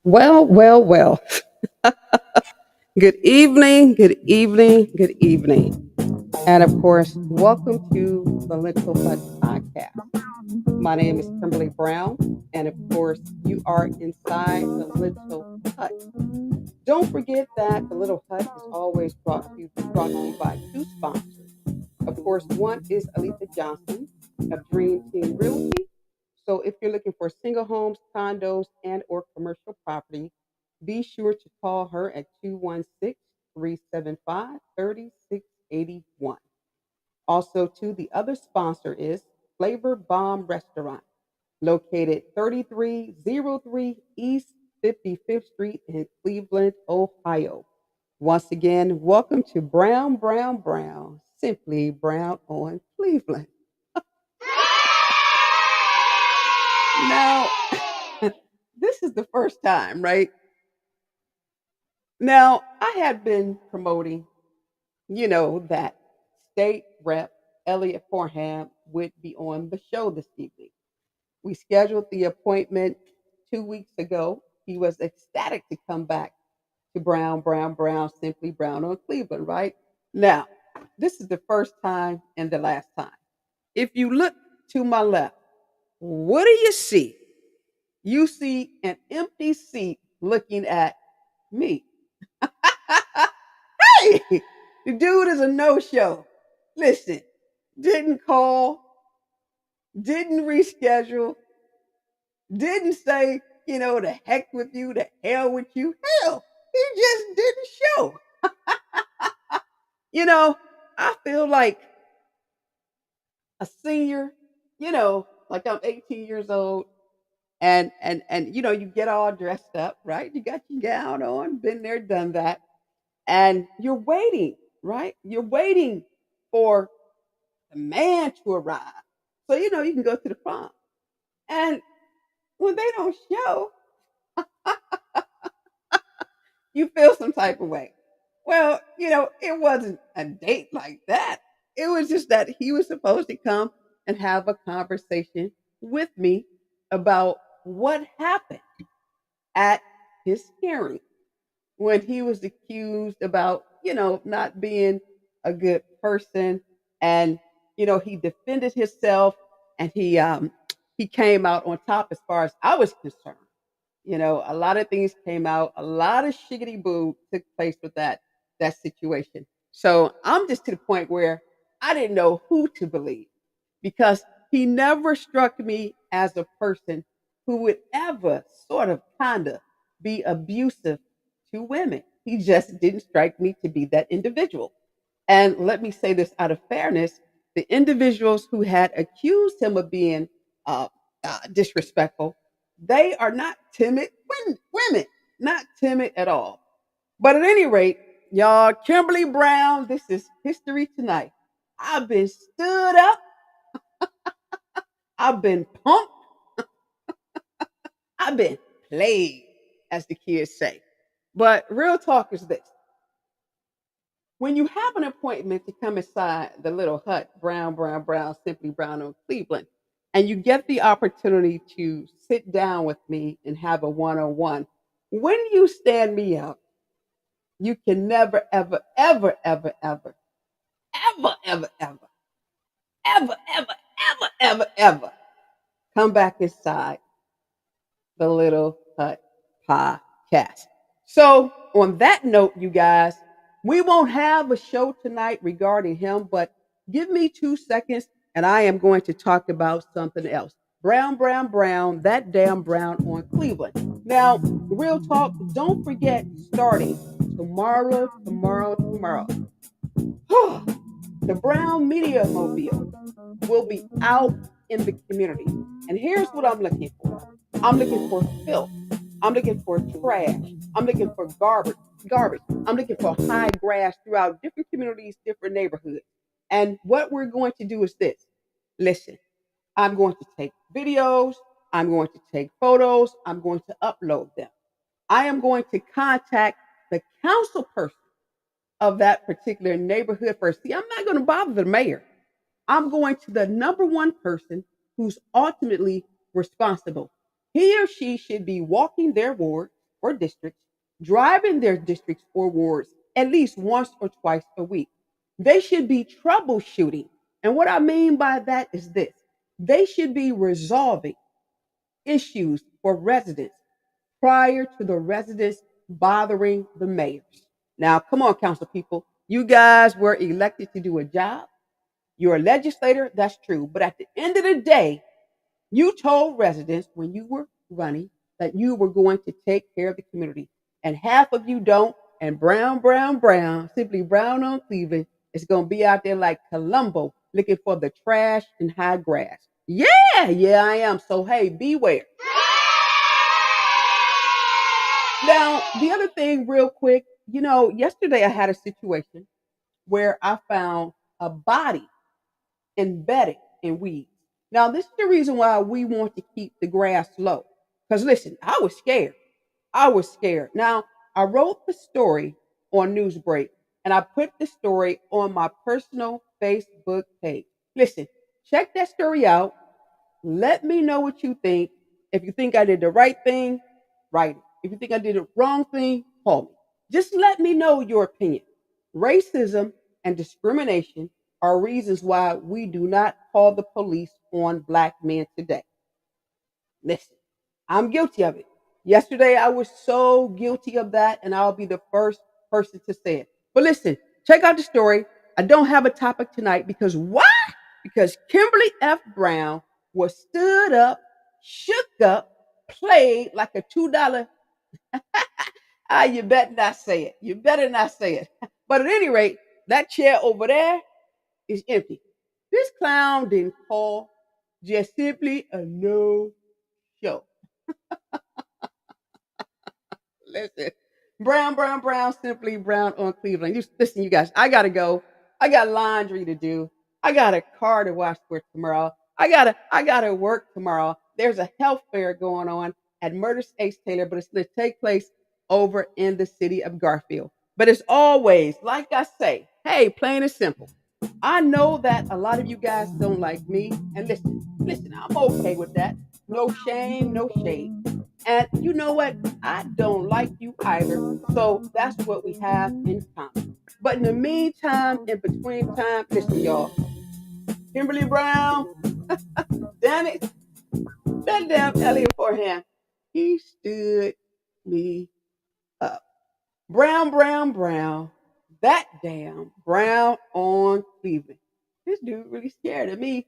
Well, well, well. Good evening, good evening, good evening. And of course, welcome to the Little Hut Podcast. My name is Kimberly Brown, and of course, you are inside the Little Hut. Don't forget that the Little Hut is always brought to you by two sponsors. Of course, one is Alita Johnson of Dream Team Realty. So if you're looking for single homes, condos, and or commercial property, be sure to call her at 216-375-3681. Also, the other sponsor is Flavor Bomb Restaurant, located 3303 East 55th Street in Cleveland, Ohio. Once again, welcome to Brown, Brown, Brown, simply Brown on Cleveland. Now, this is the first time, right? Now, I had been promoting, that state rep Elliot Forhan would be on the show this evening. We scheduled the appointment 2 weeks ago. He was ecstatic to come back to Brown, Brown, Brown, simply Brown on Cleveland, right? Now, this is the first time and the last time. If you look to my left, what do you see? You see an empty seat looking at me. Hey, the dude is a no show. Listen, didn't call, didn't reschedule, didn't say, the heck with you, the hell with you. Hell, he just didn't show. You know, I feel like a senior, like I'm 18 years old and you get all dressed up, right? You got your gown on, been there, done that. And you're waiting, right? You're waiting for the man to arrive. So, you can go to the prom. And when they don't show, you feel some type of way. Well, it wasn't a date like that. It was just that he was supposed to come and have a conversation with me about what happened at his hearing when he was accused about, not being a good person. And, he defended himself and he came out on top as far as I was concerned. A lot of things came out, a lot of shiggity boo took place with that situation. So I'm just to the point where I didn't know who to believe because he never struck me as a person who would ever sort of kind of be abusive to women. He just didn't strike me to be that individual. And let me say this out of fairness, the individuals who had accused him of being uh, disrespectful, they are not timid women, not timid at all. But at any rate, y'all, Kimberly Brown, this is history tonight. I've been stood up, I've been pumped, I've been played, as the kids say. But real talk is this. When you have an appointment to come inside the little hut, Brown, Brown, Brown, simply Brown on Cleveland, and you get the opportunity to sit down with me and have a one-on-one, when you stand me up, you can never, ever, ever, ever, ever, ever, ever, ever, ever, ever, ever, ever, ever come back inside the Little Hut Podcast. So, on that note, you guys, we won't have a show tonight regarding him, but give me 2 seconds and I am going to talk about something else. Brown, Brown, Brown, that damn Brown on Cleveland. Now, real talk, don't forget starting tomorrow. The Brown Media Mobile will be out in the community. And here's what I'm looking for. I'm looking for filth. I'm looking for trash. I'm looking for garbage. I'm looking for high grass throughout different communities, different neighborhoods. And what we're going to do is this. Listen, I'm going to take videos. I'm going to take photos. I'm going to upload them. I am going to contact the council person of that particular neighborhood first. See, I'm not going to bother the mayor. I'm going to the number one person who's ultimately responsible. He or she should be walking their ward or districts, driving their districts or wards at least once or twice a week. They should be troubleshooting. And what I mean by that is this: they should be resolving issues for residents prior to the residents bothering the mayors. Now, come on, council people. You guys were elected to do a job. You're a legislator, that's true. But at the end of the day, you told residents when you were running that you were going to take care of the community. And half of you don't. And Brown, Brown, Brown, simply Brown on Cleveland, is going to be out there like Columbo looking for the trash and high grass. Yeah, yeah, I am. So, hey, beware. Now, the other thing, real quick, yesterday I had a situation where I found a body embedded in weeds. Now, this is the reason why we want to keep the grass low. Because listen, I was scared. I was scared. Now, I wrote the story on Newsbreak and I put the story on my personal Facebook page. Listen, check that story out. Let me know what you think. If you think I did the right thing, write it. If you think I did the wrong thing, call me. Just let me know your opinion. Racism and discrimination are reasons why we do not call the police on black men today. Listen, I'm guilty of it. Yesterday, I was so guilty of that, and I'll be the first person to say it. But listen, check out the story. I don't have a topic tonight because why? Because Kimberly F. Brown was stood up, shook up, played like a $2. You better not say it. You better not say it. But at any rate, that chair over there is empty. This clown didn't call, just simply a no show. Listen, Brown, Brown, Brown, simply Brown on Cleveland. Listen, you guys, I gotta go. I got laundry to do. I got a car to wash for tomorrow. I gotta work tomorrow. There's a health fair going on at Murder Ace Taylor, but it's gonna take place over in the city of Garfield. But as always, like I say, hey, plain and simple. I know that a lot of you guys don't like me. And listen, I'm okay with that. No shame, no shade. And you know what? I don't like you either. So that's what we have in common. But in the meantime, in between time, listen, y'all. Kimberly Brown, damn it, that damn Elliot Forhan, he stood me up. Brown, Brown, Brown, that damn Brown on Cleveland. This dude really scared of me.